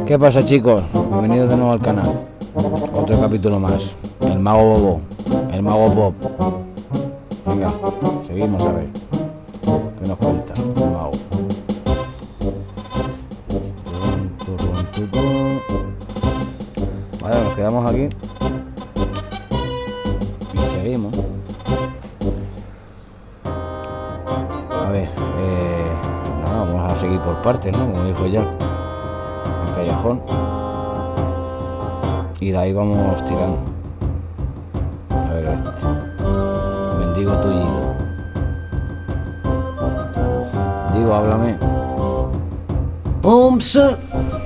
¿Qué pasa, chicos? Bienvenidos de nuevo al canal. Otro capítulo más. El mago Bobo. El mago Bob. Venga, seguimos a ver. ¿Qué nos cuenta el mago? Vale, nos quedamos aquí. Y seguimos. A ver, no, vamos a seguir por partes, ¿no? Como dijo Jack. El callejón. Y de ahí vamos tirando. A ver este. Mendigo tullido. Digo, háblame. Alms, sir.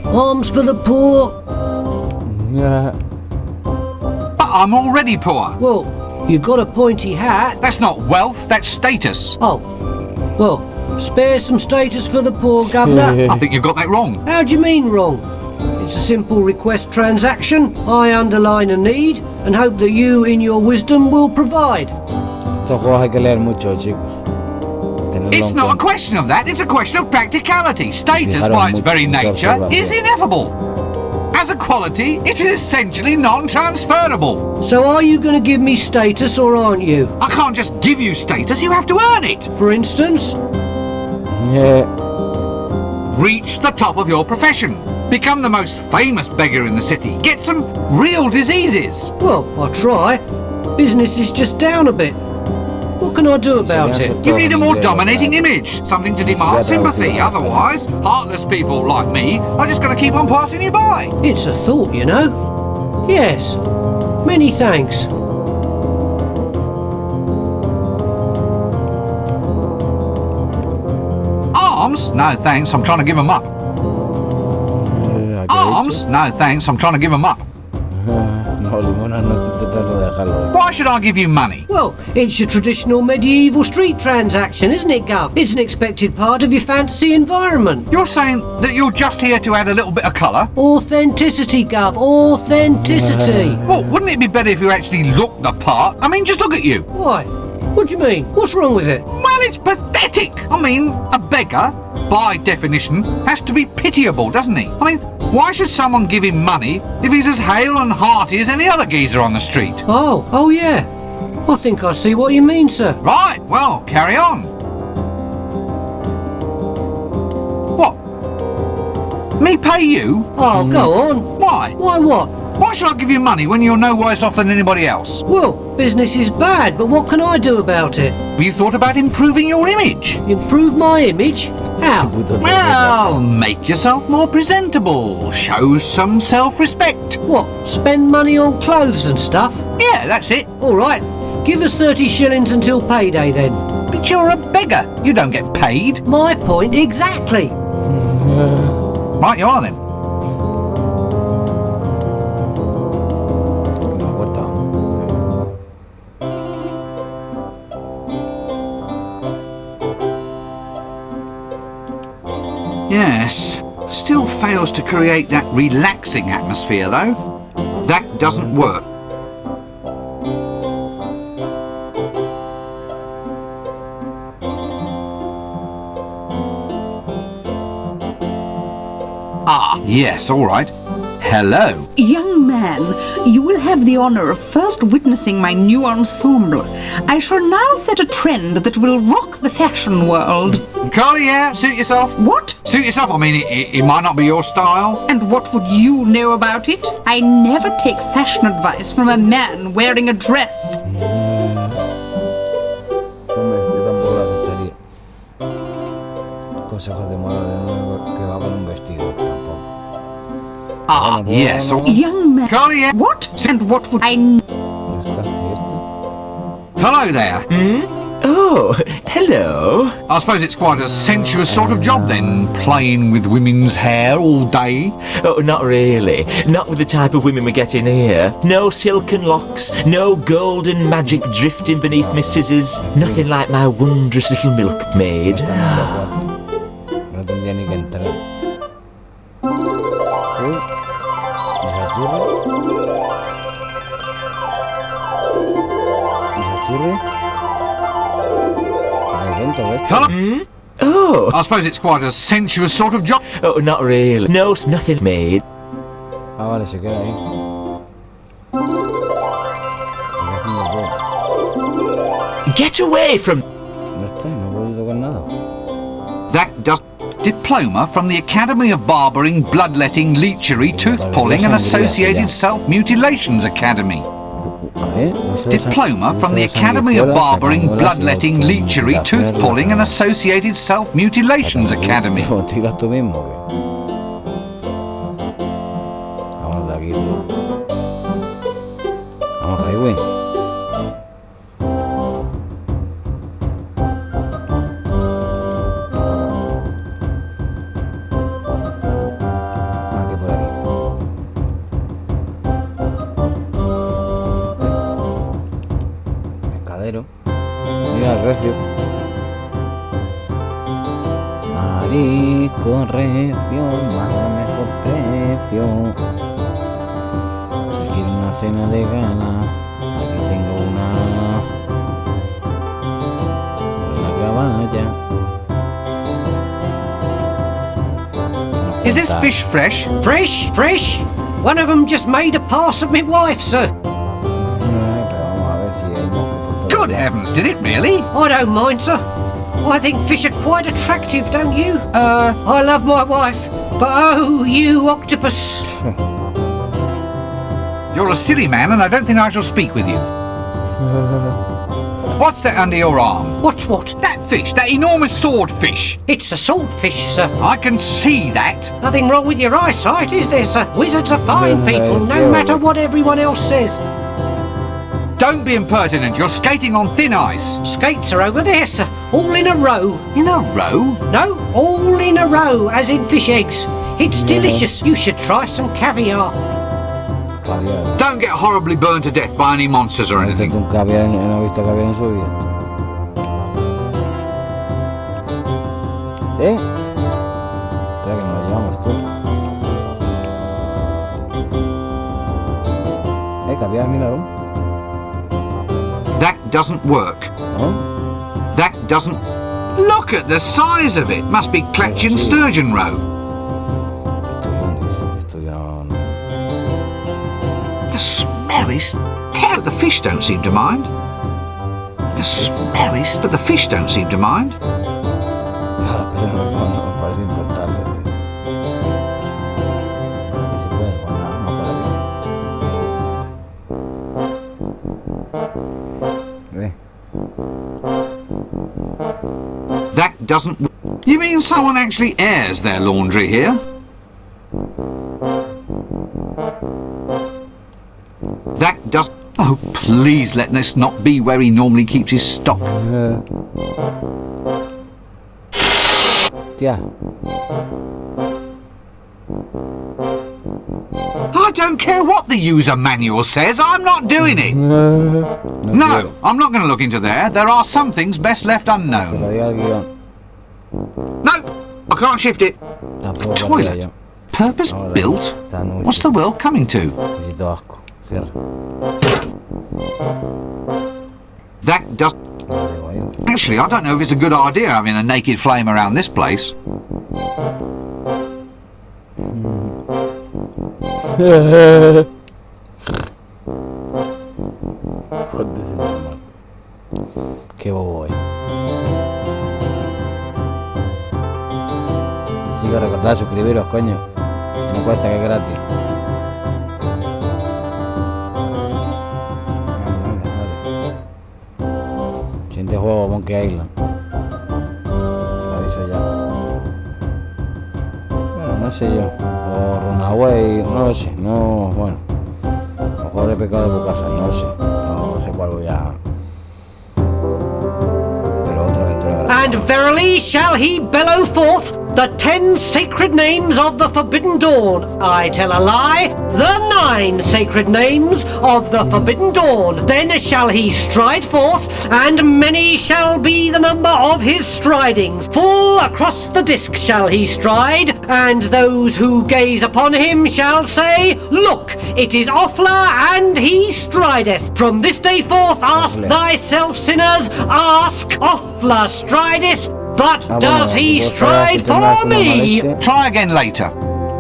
Alms for the poor. But I'm already poor. Well, you've got a pointy hat. That's not wealth, that's status. Oh, well, spare some status for the poor, Governor. I think you've got that wrong. How do you mean wrong? It's a simple request transaction. I underline a need and hope that you, in your wisdom, will provide. Estos juegos hay que leer mucho, chicos. It's not a question of that, it's a question of practicality. Status, by its very nature, is ineffable. As a quality, it is essentially non-transferable. So are you going to give me status or aren't you? I can't just give you status, you have to earn it. For instance? Reach the top of your profession. Become the most famous beggar in the city. Get some real diseases. Well, I'll try. Business is just down a bit. What can I do about it? You need a more dominating image. Something to demand sympathy. Otherwise, heartless people like me are just going to keep on passing you by. It's a thought, you know. Yes. Many thanks. Arms? No thanks, I'm trying to give them up. Arms? No thanks, I'm trying to give them up. No, Limonas, no estoy intentando dejarlo. Why should I give you money? Well, it's your traditional medieval street transaction, isn't it, Gov? It's an expected part of your fantasy environment. You're saying that you're just here to add a little bit of colour? Authenticity, Gov. Authenticity. Well, wouldn't it be better if you actually looked the part? I mean, just look at you. Why? What do you mean? What's wrong with it? Well, it's pathetic. I mean, a beggar, by definition, has to be pitiable, doesn't he? I mean, why should someone give him money if he's as hale and hearty as any other geezer on the street? Oh yeah. I think I see what you mean, sir. Right, well, carry on. What? Me pay you? Oh, go on. Why? Why what? Why should I give you money when you're no worse off than anybody else? Well, business is bad, but what can I do about it? Have you thought about improving your image? Improve my image? How? Well, make yourself more presentable. Show some self-respect. What, spend money on clothes and stuff? Yeah, that's it. All right, give us 30 shillings until payday then. But you're a beggar. You don't get paid. My point exactly. Right, you are then. Yes, still fails to create that relaxing atmosphere though. That doesn't work. Ah, yes, all right. Hello. Young man, you will have the honor of first witnessing my new ensemble. I shall now set a trend that will rock the fashion world. Carly, yeah, suit yourself. What? Suit yourself, I mean, it might not be your style. And what would you know about it? I never take fashion advice from a man wearing a dress. Yo tampoco lo aceptaría. Consejos de moda de uno que va con un vestido. Tampoco. Ah, yes. Young man. Carly, yeah. What? And what would I... Ya está, ¿y esto? Hello there. Oh, hello. I suppose it's quite a sensuous sort of job then, playing with women's hair all day. Oh, not really. Not with the type of women we get in here. No silken locks, no golden magic drifting beneath my scissors. Nothing like my wondrous little milkmaid. No tendría ni que entrar. Uy, ¿y esa churri? ¿Y esa churri? ¿Qué tonto, ves? Hello? Oh, I suppose it's quite a sensuous sort of job. oh, not really. No, nothing, maid. Ah, vale, se queda ahí. Sigue haciendo el juego. Get away from... No está, no puedo tocar nada. That does... Diploma from the Academy of Barbering, Bloodletting, Leechery, Tooth-Pulling and Associated Self-Mutilations Academy. A ver, uso Diploma esa- from the uso esa Academy of sanguijuela Barbering, sacándolas y Bloodletting, Leechery, automunilaciones, Tooth-Pulling and ¿no? Associated Self-Mutilations Academy. ¿Lo tiras tú mismo o qué? Vamos de aquí, tú. Vamos ahí, güey. Aquí por aquí. Pescadero. Mira el recio. Marisco recio, más a mejor precio. Si quiere una cena de gala, aquí tengo una caballa. Is this fish fresh? Fresh, fresh. One of them just made a pass at my wife, sir. Pero vamos a ver si hay moscas por todos Good lados. heavens, did it really? I don't mind, sir. I think fish are quite attractive, don't you? Uh, I love my wife, but oh, you octopus. you're a silly man and I don't think I shall speak with you. What's that under your arm? What's what? That fish, that enormous swordfish. It's a swordfish, sir. I can see that. Nothing wrong with your eyesight, is there, sir? Wizards are fine people, no matter what everyone else says. Don't be impertinent, you're skating on thin ice. Skates are over there, sir. All in a row. In a row? No, all in a row, as in fish eggs. It's delicious. You should try some caviar. Caviar. Don't get horribly burned to death by any monsters or ¿No has visto anything. un caviar no ha visto caviar en su vida? ¿Eh? Espera que nos lo llevamos tú. Caviar, míralo. That doesn't work. ¿No? That doesn't... Look at the size of it. Must be Clatchin Sturgeon Roe. Esturión. The smell is terrible. The fish don't seem to mind. The smell is... But the fish don't seem to mind. Claro, pero no parece importarle. No se puede guardar, no para bien. That doesn't... You mean someone actually airs their laundry here? That does... Oh, please let this not be where he normally keeps his stock. Tía. I don't care what the user manual says, I'm not doing it. No, I'm not going to look into there. There are some things best left unknown. Lo diga el guión. Nope, I can't shift it. Tampoco lo diga Toilet. yo. Purpose built? Está mucho. What's the world coming to? Necesito asco. Cierra. That does... No digo yo. Actually, I don't know if it's a good idea having a naked flame around this place. Fuerte sin normal. Qué bobo hoy. Chicos, recordad suscribiros, coño. No cuesta, que es gratis. Dale. Siguiente juego, Monkey Island. Lo aviso ya. Bueno, no sé yo. O Runaway, no lo sé. No, bueno. A lo mejor he pecado de casa, no lo sé. No sé cuál voy a... Pero otra aventura grande. And verily shall he bellow forth the 10 sacred names of the Forbidden Dawn. I tell a lie, the 9 sacred names of the Forbidden Dawn. Then shall he stride forth, and many shall be the number of his stridings. Full across the disc shall he stride, and those who gaze upon him shall say, Look, it is Offla, and he strideth. From this day forth ask thyself, sinners, ask, Offla strideth. But does he stride for me? Try again later.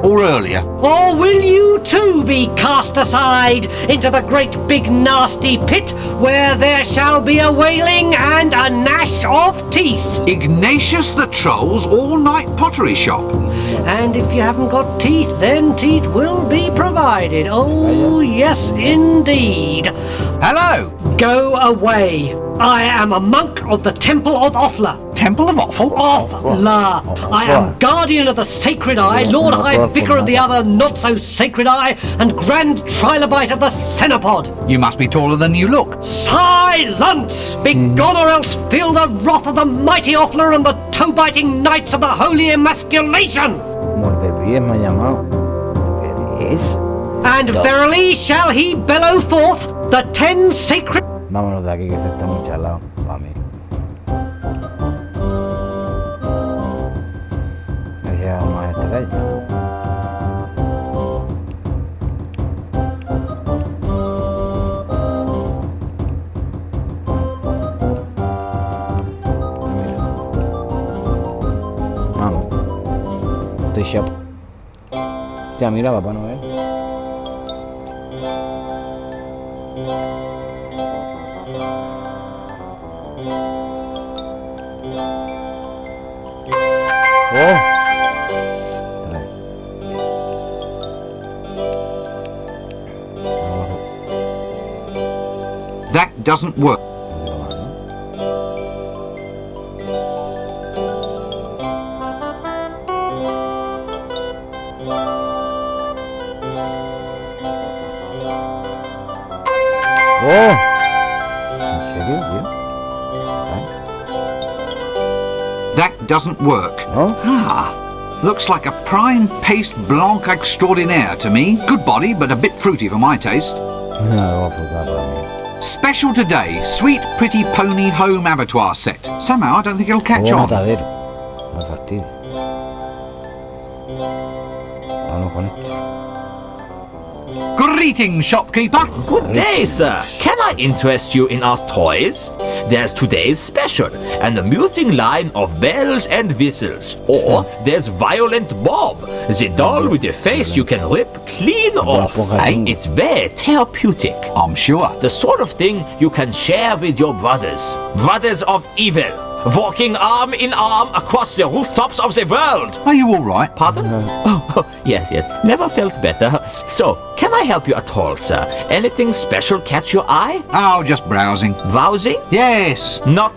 Or earlier. Or will you too be cast aside into the great big nasty pit where there shall be a wailing and a gnash of teeth? Ignatius the Troll's all-night pottery shop. And if you haven't got teeth, then teeth will be provided. Oh, yes, indeed. Hello! Go away. I am a monk of the Temple of Offla. Temple of Offal? Offla. I am guardian of the sacred eye, Lord High Vicar of the other not-so-sacred eye, and Grand Trilobite of the Cenopod. You must be taller than you look. Silence! Begone or else feel the wrath of the mighty Offla and the toe-biting knights of the Holy Emasculation! Mordepies me ha llamado. ¿Qué es? And verily shall he bellow forth the 10 sacred... Vámonos de aquí, que se está muy chalado para mí. Ya llegamos a esta calle. Vamos. Estoy shop. Ya mira, Papá Noel. That doesn't work. ¿En serio, tío? That doesn't work. ¿No? Looks like a prime paste blanc extraordinaire to me. Good body, but a bit fruity for my taste. No, para mí. Special today, sweet pretty pony home abattoir set. Somehow I don't think it'll catch on. Matadero. No fastidio. Vamos con esto. Greetings, shopkeeper. Good day, sir. Can I interest you in our toys? There's today's special, an amusing line of bells and whistles. Or there's Violent Bob, the doll with a face you can rip clean off. It's very therapeutic. I'm sure. The sort of thing you can share with your brothers. Brothers of evil, walking arm in arm across the rooftops of the world. Are you all right? Pardon? Oh, yes. Never felt better. So, can I help you at all, sir? Anything special catch your eye? Oh, just browsing. Browsing? Yes. Not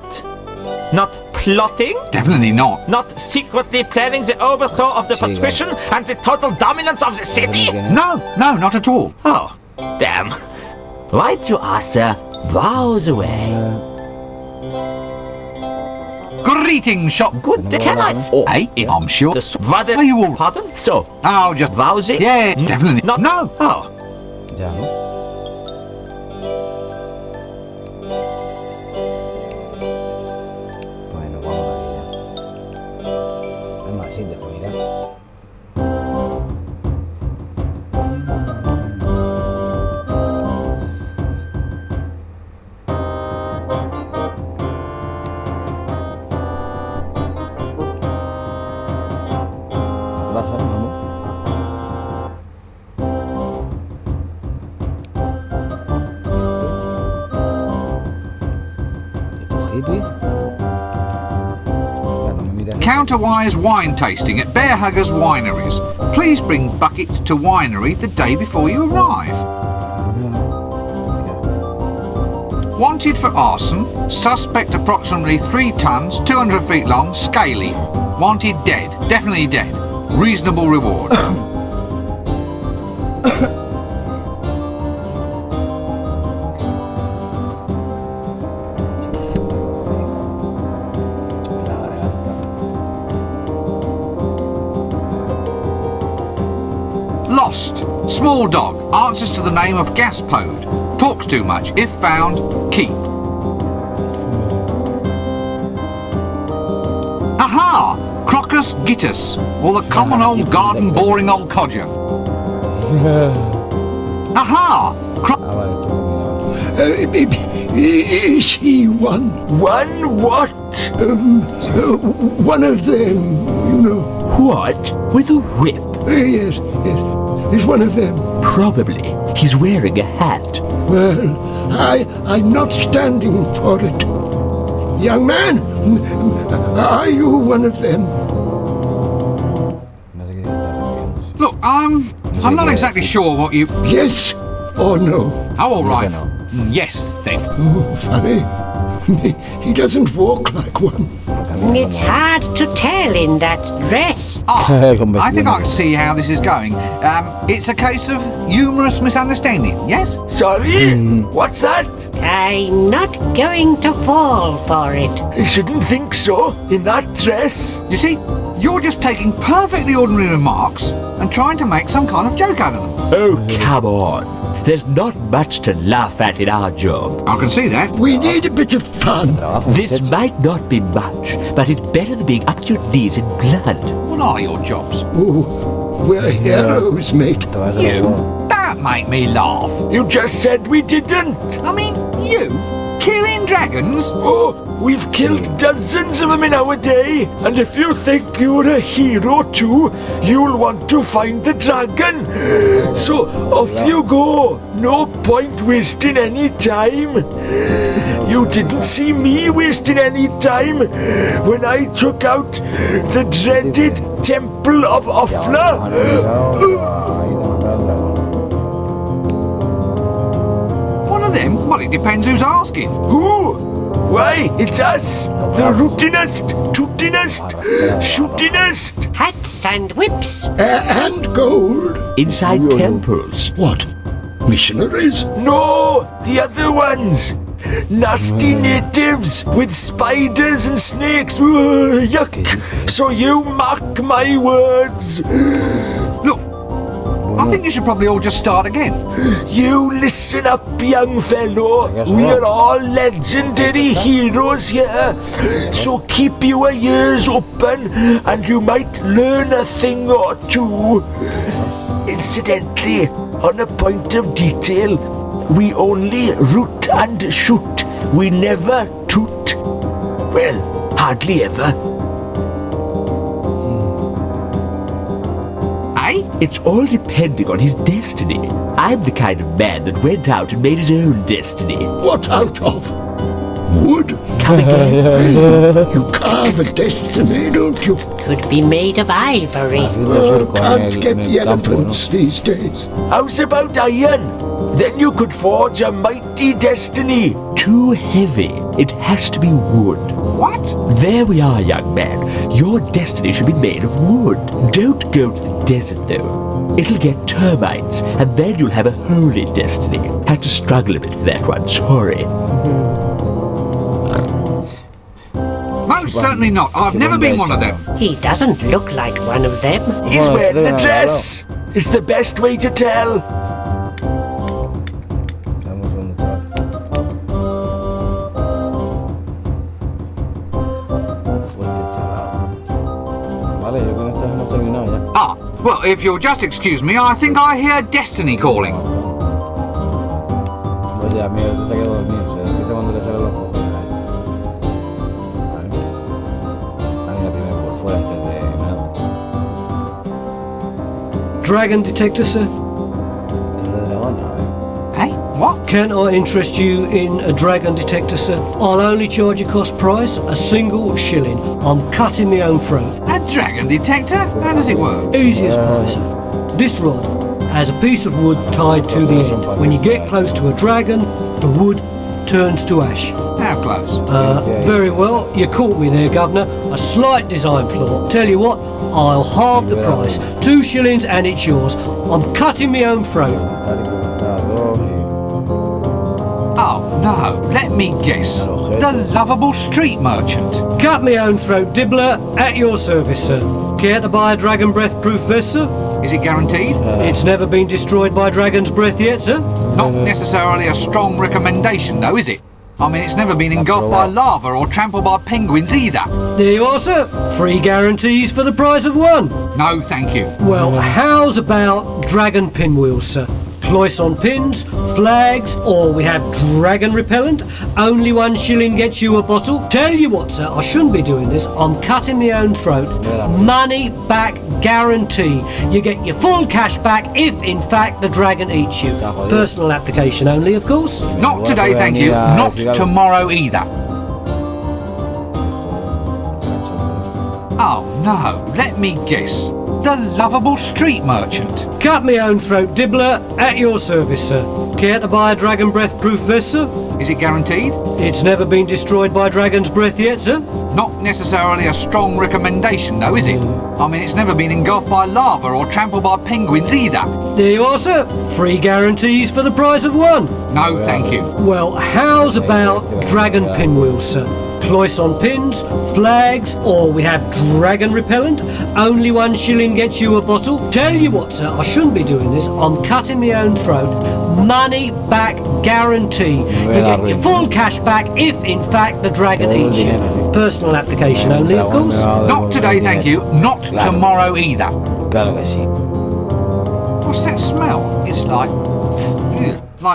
plotting? Definitely not. Not secretly planning the overthrow of the patrician and the total dominance of the city? No, not at all. Oh, damn. Right you are, sir. Browse away. Greetings, shop. Good day. Can I? Oh, Hey, I'm sure. Brother. Are you all... Pardon? So, Oh, just... browsing? Yeah, definitely. Not. No. Oh. Ya, ¿no? Bueno, vamos a ver ya. Es más, sí, dejo mirar. Plaza, vamos. ¿Estos hippies? Bueno, me miras. Counterwise wine tasting at Bear Huggers Wineries. Please bring bucket to winery the day before you arrive. Wanted for arson. Suspect approximately 3 tons, 200 feet long, scaly. Wanted dead. Definitely dead. Reasonable reward. La garganta. Lost. Small dog. Answers to the name of Gaspode. Talks too much. If found, keep. Aha! Crocus gitus, or the common old garden boring old codger. Aha! Ah, vale, esto terminado. Is he one? One Dragon what? One of them, you know. What? With a whip? Yes, he's one of them. Probably. He's wearing a hat. Well, I'm not standing for it. Young man, are you one of them? No sé qué está refiriéndose. Look, I'm not exactly sure what you... Yes or no? Oh, all right. no. Yes, then. Oh, funny. He doesn't walk like one. It's hard to tell in that dress. I think I can see how this is going. It's a case of humorous misunderstanding, yes? Sorry? What's that? I'm not going to fall for it. I shouldn't think so. In that dress. You see, you're just taking perfectly ordinary remarks and trying to make some kind of joke out of them. Oh, come on. There's not much to laugh at in our job. I can see that. We need a bit of fun. This might not be much, but it's better than being up to your knees in blood. What are your jobs? Oh, we're heroes, mate. You? Don't make me laugh. You just said we didn't. I mean, you? Killing dragons? Oh, we've killed dozens of them in our day, and if you think you're a hero too, you'll want to find the dragon. So off you go. No point wasting any time. You didn't see me wasting any time when I took out the dreaded Temple of Offla. One of them? Well, it depends who's asking. Who? Why, it's us! The rootinest, tootinest, shootinest! Hats and whips. And gold. Inside temples. What? Missionaries? No, the other ones! Nasty natives with spiders and snakes. Ugh, yuck! So you mark my words. Look, I think you should probably all just start again. You listen up, young fellow. We're all legendary heroes here. So keep your ears open and you might learn a thing or two. Incidentally, on a point of detail, we only root and shoot. We never toot. Well, hardly ever. It's all depending on his destiny. I'm the kind of man that went out and made his own destiny. What out of? Wood? Come again? You carve a destiny, don't you? Could be made of ivory. Can't get the elephants these days. How's about iron? Then you could forge a mighty destiny. Too heavy. It has to be wood. What? There we are, young man. Your destiny should be made of wood. Don't go to the desert, though. It'll get termites, and then you'll have a holy destiny. Had to struggle a bit for that one, sorry. Most certainly not. I've never been one of them. He doesn't look like one of them. He's wearing a dress. It's the best way to tell. Ah, well, if you'll just excuse me, I think I hear destiny calling. Oye, amigo, te saqué dormido. Se despierta cuando le salen los cojones. A mí la primera por fuera antes de nada. Dragon detector, sir. Esto de dragón, Hey, what? Can I interest you in a dragon detector, sir? I'll only charge you cost price, a single shilling. I'm cutting my own throat. A dragon detector? How does it work? Easiest price, sir. This rod has a piece of wood tied to the end. When you get close to a dragon, the wood turns to ash. How close? Very well, you caught me there, Governor. A slight design flaw. Tell you what, I'll halve the price. 2 shillings and it's yours. I'm cutting my own throat. Oh, no. Let me guess. The lovable street merchant. Cut my own throat, Dibbler, at your service, sir. Care to buy a dragon breath-proof vest, sir? Is it guaranteed? It's never been destroyed by dragon's breath yet, sir. Not necessarily a strong recommendation, though, is it? I mean, it's never been engulfed by lava or trampled by penguins either. There you are, sir. 3 guarantees for the price of 1. No, thank you. Well, how's about dragon pinwheels, sir? Cloison pins, flags, or we have dragon repellent. Only £1 gets you a bottle. Tell you what, sir, I shouldn't be doing this. I'm cutting my own throat. Money back guarantee. You get your full cash back if, in fact, the dragon eats you. Personal application only, of course. Not today, thank you. Not tomorrow either. Oh no, let me guess. The lovable street merchant. Cut me own throat, Dibbler, at your service, sir. Care to buy a dragon breath proof vest, sir? Is it guaranteed? It's never been destroyed by dragon's breath yet, sir. Not necessarily a strong recommendation though, is it? I mean, it's never been engulfed by lava or trampled by penguins either. There you are, sir. Free guarantees for the price of one. No, thank you. Well, how's about dragon pinwheels, sir? Cloison pins, flags, or we have dragon repellent. Only £1 gets you a bottle. Tell you what, sir, I shouldn't be doing this. I'm cutting my own throat. Money back guarantee. You get your full cash back if, in fact, the dragon eats you. Personal application only, of course. Not today, thank you. Not tomorrow either. Claro que sí. What's that smell? It's like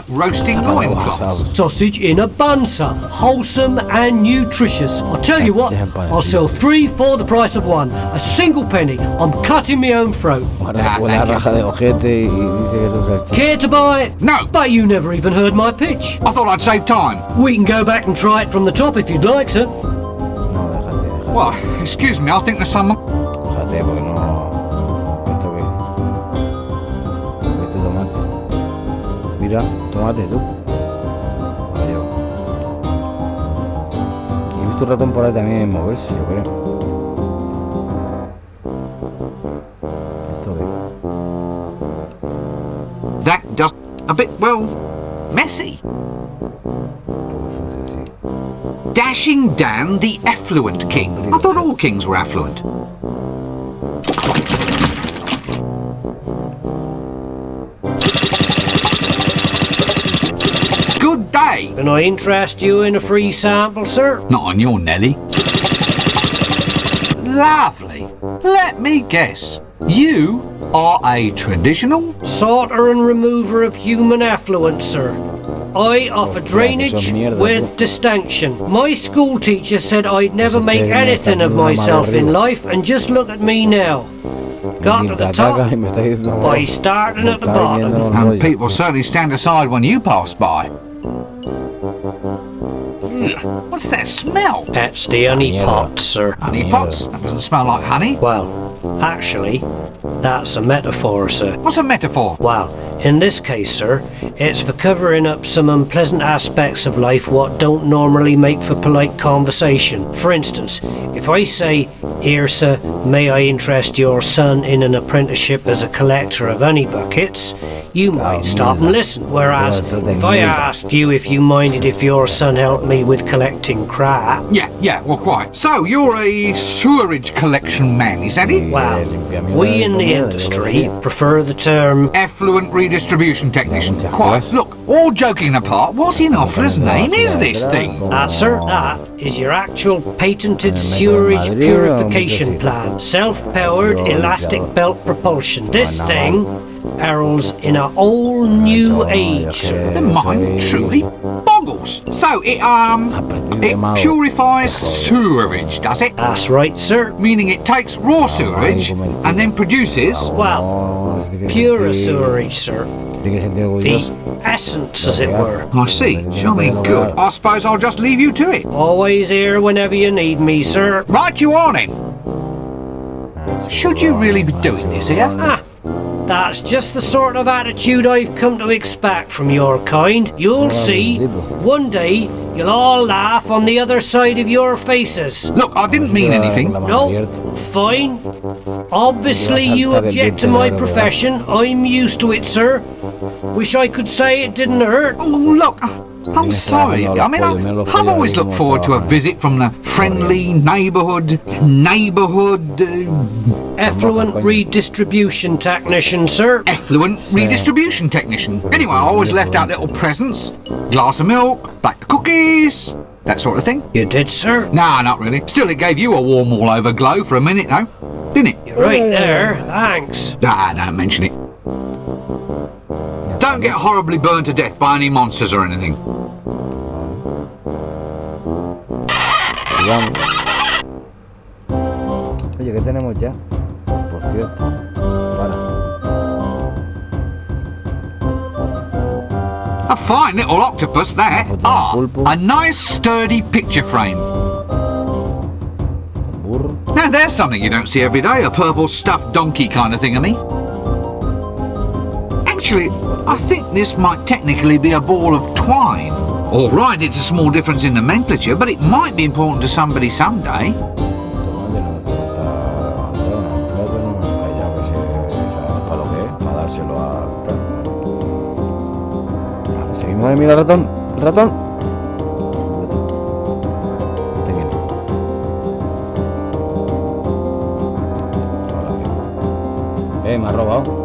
roasting loincloths. Sausage in a bun, sir. Wholesome and nutritious. I'll tell you what, I'll sell 3 for the price of 1. A single penny. I'm cutting my own throat. Una raja de ojete y dice que son salchichas. Care to buy it? No, But you never even heard my pitch. I thought I'd save time. We can go back and try it from the top if you'd like, sir. No, déjate. Well, excuse me, I think there's someone... Déjate porque no... ¿Esto qué? ¿Viste tomate? Mira, tomate tú. Adiós. Y he visto un ratón por ahí también moverse, yo creo. ¿Esto qué? That does a bit, well, messy. Un poco sucio, sí. Dashing Dan, the affluent king. I thought all kings were affluent. Good day. Can I interest you in a free sample, sir? Not on your Nelly. Lovely. Let me guess. You are a traditional? Sorter and remover of human affluence, sir. I offer drainage with distinction. My school teacher said I'd never make anything of myself in life, and just look at me now. Got to the top by starting at the bottom. And people certainly stand aside when you pass by. What's that smell? That's the honey pot, sir. Honey pots? That doesn't smell like honey. Well, actually, that's a metaphor, sir. What's a metaphor? Well, in this case, sir, it's for covering up some unpleasant aspects of life what don't normally make for polite conversation. For instance, if I say, "Here, sir, may I interest your son in an apprenticeship as a collector of honey buckets?" you might stop and listen. Whereas, if I asked you if you minded if your son helped me with collecting crap... Yeah, well, quite. So, you're a sewerage collection man, is that it? Well, we in the industry prefer the term Effluent redistribution technician. Quite. Look, all joking apart, what in Offler's name is this thing? that, sir, that is your actual patented sewerage purification plant. Self-powered elastic belt propulsion. This thing heralds in a whole new age, sir. The mind truly boggles. So, it purifies sewerage, does it? That's right, sir. Meaning it takes raw sewerage and then produces... Well, pure sewerage, sir. The essence, as it were. I see. Jolly good. I suppose I'll just leave you to it. Always here whenever you need me, sir. Right you are then. Should you really be doing this here? Ah, that's just the sort of attitude I've come to expect from your kind. You'll see, one day you'll all laugh on the other side of your faces. Look, I didn't mean anything. No, fine. Obviously you object to my profession. I'm used to it, sir. Wish I could say it didn't hurt. Oh, look, I'm sorry. I mean, I've always looked forward to a visit from the friendly neighbourhood... Effluent redistribution technician, sir. Effluent redistribution technician. Anyway, I always left out little presents. Glass of milk, black cookies, that sort of thing. You did, sir? Nah, not really. Still, it gave you a warm all-over glow for a minute, though, didn't it? You're right there, thanks. Ah, don't mention it. Don't don't get horribly burned to death by any monsters or anything. Sigamos. Oye, ¿qué tenemos ya? Por cierto. Para. A fine little octopus, that. A nice sturdy picture frame. Burro. Now there's something you don't see every day, a purple stuffed donkey kind of thing of me. Actually, I think this might technically be a ball of twine. All right, it's a small difference in nomenclature, but it might be important to somebody someday. Seguimos de mirar ratón. El ratón. Este viene. Me ha robado.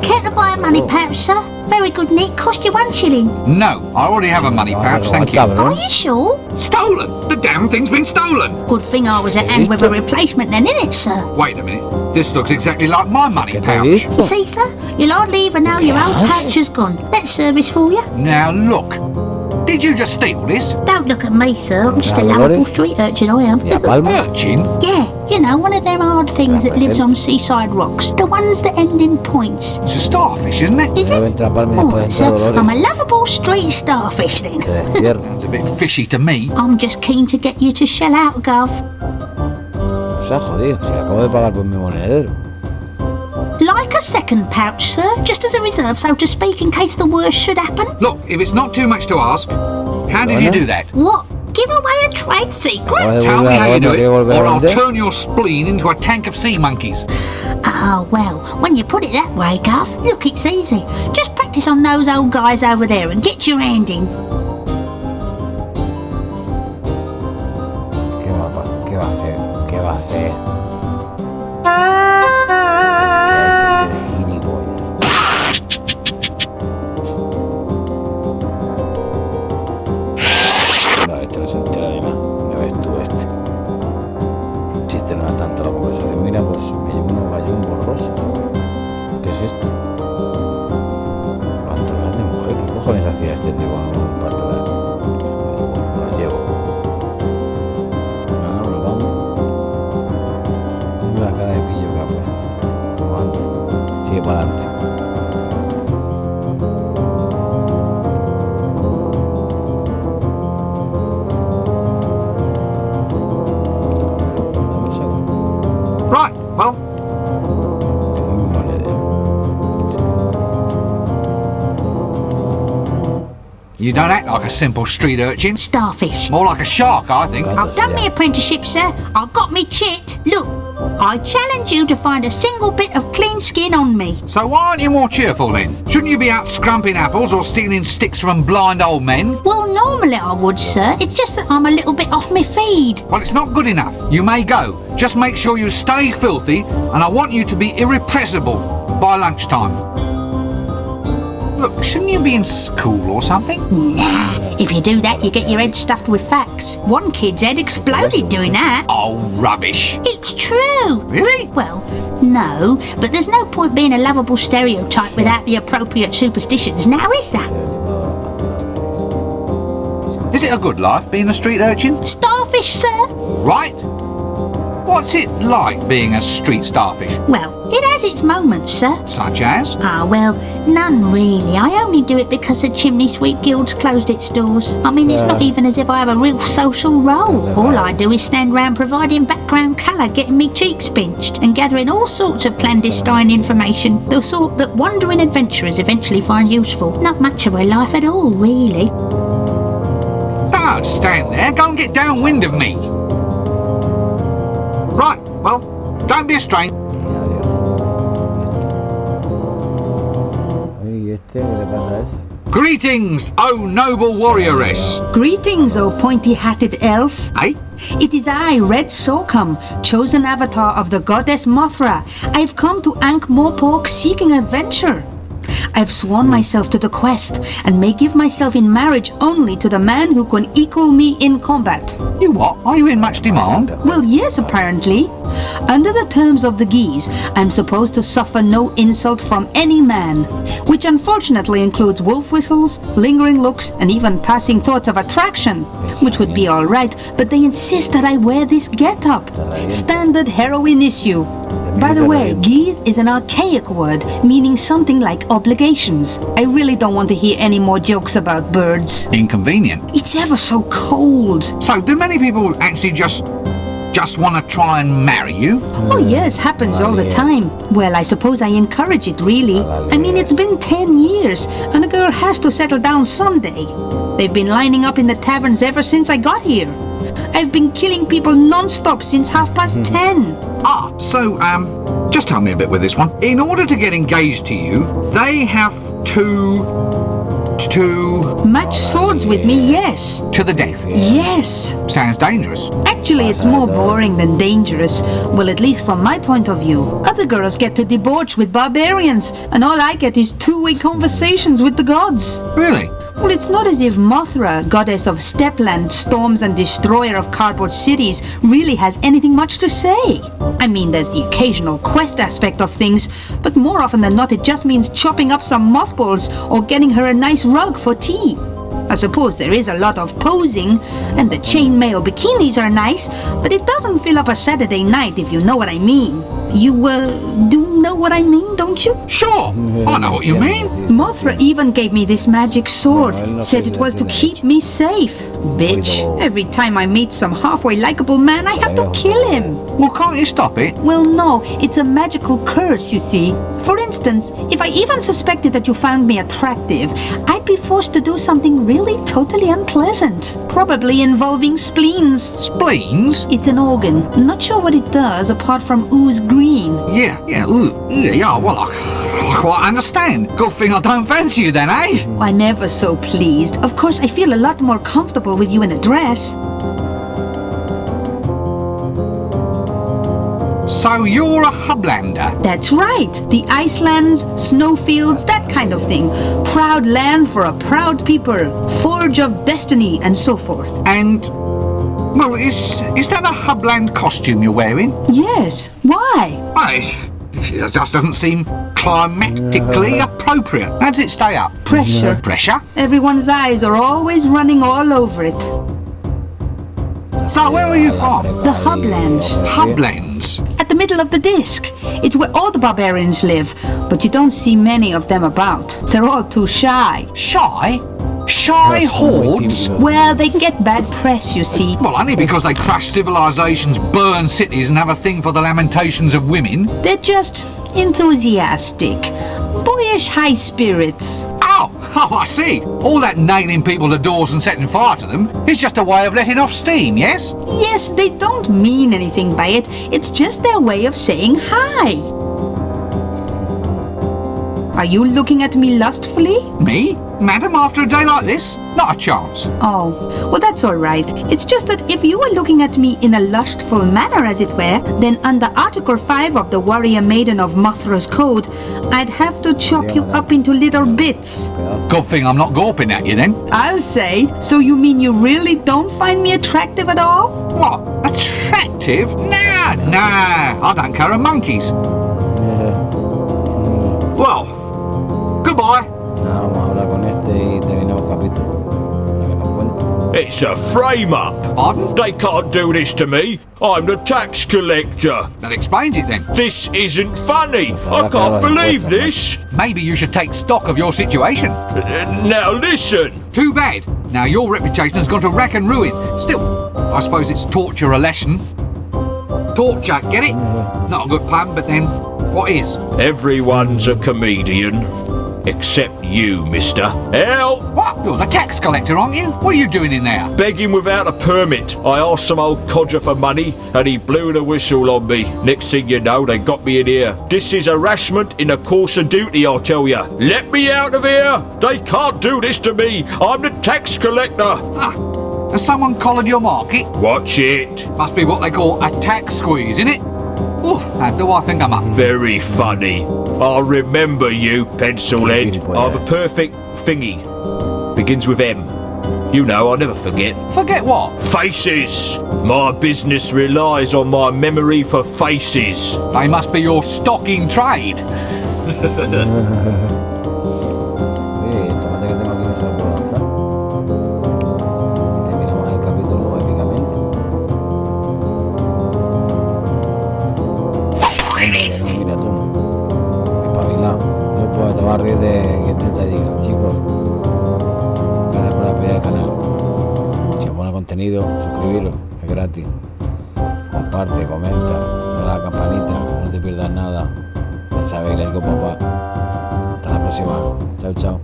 Care to buy a money pouch, sir? Very good, Nick. Cost you 1 shilling. No, I already have a money pouch, thank you. Are you sure? Stolen! The damn thing's been stolen! Good thing I was at hand with a replacement then, innit, sir? Wait a minute, this looks exactly like my money pouch. You see, sir? You'll hardly even know your old pouch has gone. That's service for you. Now look, did you just steal this? Don't look at me, sir. I'm just a lovable street urchin, I am. Urchin? Yeah, you know, one of them hard things that lives on seaside rocks. The ones that end in points. It's a starfish, isn't it? Is it? All right, sir. I'm a lovable street starfish then. Sounds a bit fishy to me. I'm just keen to get you to shell out, Gov. Se ha jodido, si acabo de pagar por mi monedero. Like a second pouch, sir, just as a reserve, so to speak, in case the worst should happen. Look, if it's not too much to ask, how did you do that? What? Give away a trade secret? Tell me how you do it, or I'll turn your spleen into a tank of sea monkeys. Oh, well, when you put it that way, Gov, look, it's easy. Just practice on those old guys over there and get your hand in. ¿Qué va a pasar? ¿Qué va a hacer? ¿Qué va a hacer? Mira, pues me llevo unos gallumbos rosas. ¿Qué es esto? Pantalones de mujer. ¿Qué cojones hacía este tío con un pantalón? Me los llevo. Nada, nos vamos. Mira la cara de pillo que ha puesto. No anda. Sigue para adelante. Right, well. You don't act like a simple street urchin. Starfish. More like a shark, I think. I've done my apprenticeship, sir. I've got me chit. Look, I challenge you to find a single bit of clean skin on me. So why aren't you more cheerful then? Shouldn't you be out scrumping apples or stealing sticks from blind old men? Well, normally I would, sir. It's just that I'm a little bit off my feed. Well, it's not good enough. You may go. Just make sure you stay filthy, and I want you to be irrepressible by lunchtime. Look, shouldn't you be in school or something? Nah, if you do that, you get your head stuffed with facts. One kid's head exploded doing that. Oh, rubbish. It's true. Really? Well, no, but there's no point being a lovable stereotype without the appropriate superstitions, now is there? Is it a good life being a street urchin? Starfish, sir? Right. What's it like being a street starfish? Well, it has its moments, sir. Such as? Well, none really. I only do it because the Chimney Sweep Guild's closed its doors. I mean, it's not even as if I have a real social role. All I do is stand round providing background colour, getting me cheeks pinched, and gathering all sorts of clandestine information, the sort that wandering adventurers eventually find useful. Not much of a life at all, really. Don't stand there. Go and get downwind of me. Right, well, don't be a stranger. Greetings, O noble warrioress. Greetings, O pointy-hatted elf. Eh? It is I, Red Socum, chosen avatar of the goddess Mothra. I've come to Ankh-Morpork seeking adventure. I've sworn myself to the quest and may give myself in marriage only to the man who can equal me in combat. You what? Are you in much demand? Well, yes, apparently. Under the terms of the Geese, I'm supposed to suffer no insult from any man, which unfortunately includes wolf whistles, lingering looks, and even passing thoughts of attraction, which would be all right, but they insist that I wear this get-up. Standard heroine issue. By the way, geese is an archaic word, meaning something like obligations. I really don't want to hear any more jokes about birds. Inconvenient. It's ever so cold. So, do many people actually just want to try and marry you? Oh yes, happens all the time. Well, I suppose I encourage it, really. I mean, it's been 10 years, and a girl has to settle down someday. They've been lining up in the taverns ever since I got here. I've been killing people non-stop since 10:30. So, just tell me a bit with this one. In order to get engaged to you, they have to Match swords with me, yes. to the death. Yes. Sounds dangerous. Actually, it's more boring than dangerous. Well, at least from my point of view. Other girls get to debauch with barbarians, and all I get is two-way conversations with the gods. Really? Well, it's not as if Mothra, goddess of stepland, storms, and destroyer of cardboard cities, really has anything much to say. I mean, there's the occasional quest aspect of things, but more often than not, it just means chopping up some mothballs or getting her a nice rug for tea. I suppose there is a lot of posing, and the chainmail bikinis are nice, but it doesn't fill up a Saturday night, if you know what I mean. You, do know what I mean, don't you? Sure, I know what you mean. Mothra even gave me this magic sword, said it was to keep me safe. Bitch, every time I meet some halfway likable man, I have to kill him. Well, can't you stop it? Well, no, it's a magical curse, you see. For instance, if I even suspected that you found me attractive, I'd be forced to do something really totally unpleasant, probably involving spleens. Spleens? It's an organ. Not sure what it does apart from ooze green. Yeah, well, I quite understand. Good thing I don't fancy you then, eh? I'm ever so pleased. Of course, I feel a lot more comfortable with you in a dress. So you're a hublander? That's right. The Icelands, snowfields, that kind of thing. Proud land for a proud people. Forge of destiny and so forth. And, well, is that a hubland costume you're wearing? Yes. Why? Well, it just doesn't seem climatically appropriate. How does it stay up? Pressure. Pressure? Everyone's eyes are always running all over it. So where are you from? The Hublands. Hublands? At the middle of the disc. It's where all the barbarians live, but you don't see many of them about. They're all too shy. Shy? Shy hordes? Well, they get bad press, you see. Well, only because they crash civilizations, burn cities, and have a thing for the lamentations of women. They're just enthusiastic. Boyish high spirits. Oh, I see. All that nailing people to doors and setting fire to them is just a way of letting off steam, yes? Yes, they don't mean anything by it. It's just their way of saying hi. Are you looking at me lustfully? Me? Madam, after a day like this? Not a chance. Oh, well, that's all right. It's just that if you were looking at me in a lustful manner, as it were, then under Article 5 of the Warrior Maiden of Mothra's Code, I'd have to chop you up into little bits. Good thing I'm not gawping at you then. I'll say. So you mean you really don't find me attractive at all? What? Attractive? Nah, I don't care a monkey's. Well, goodbye. Vamos a hablar con este y terminamos el capítulo. Que nos cuente. It's a frame-up. Pardon? They can't do this to me. I'm the tax collector. That explains it then. This isn't funny. I can't believe this. Maybe you should take stock of your situation. Now listen. Too bad. Now your reputation has gone to rack and ruin. Still, I suppose it's torture a lesson. Torture, get it? Not a good pun, but then, what is? Everyone's a comedian. Except you, mister. Help! What? You're the tax collector, aren't you? What are you doing in there? Begging without a permit. I asked some old codger for money and he blew the whistle on me. Next thing you know, they got me in here. This is harassment in the course of duty, I'll tell you. Let me out of here! They can't do this to me. I'm the tax collector. Has someone collared your market? Watch it. Must be what they call a tax squeeze, innit? Oof, how do I think I'm up? Very funny. I'll remember you, pencilhead. Sí, I've a perfect thingy. Begins with M. You know, I'll never forget. Forget what? Faces! My business relies on my memory for faces. They must be your stock in trade. Tómate que tengo aquí, no se lo puedo lanzar. Y terminamos el capítulo épicamente. Hombre, que no, mira tú. Espabilado. No puedo, te vas a reír de que yo te diga. Chicos, gracias por apoyar el canal. Si os pone contenido, suscribiros, es gratis. Comparte, comenta, dale a la campanita, no te pierdas nada. Ya sabéis, let's go papá. Hasta la próxima. Chao, chao.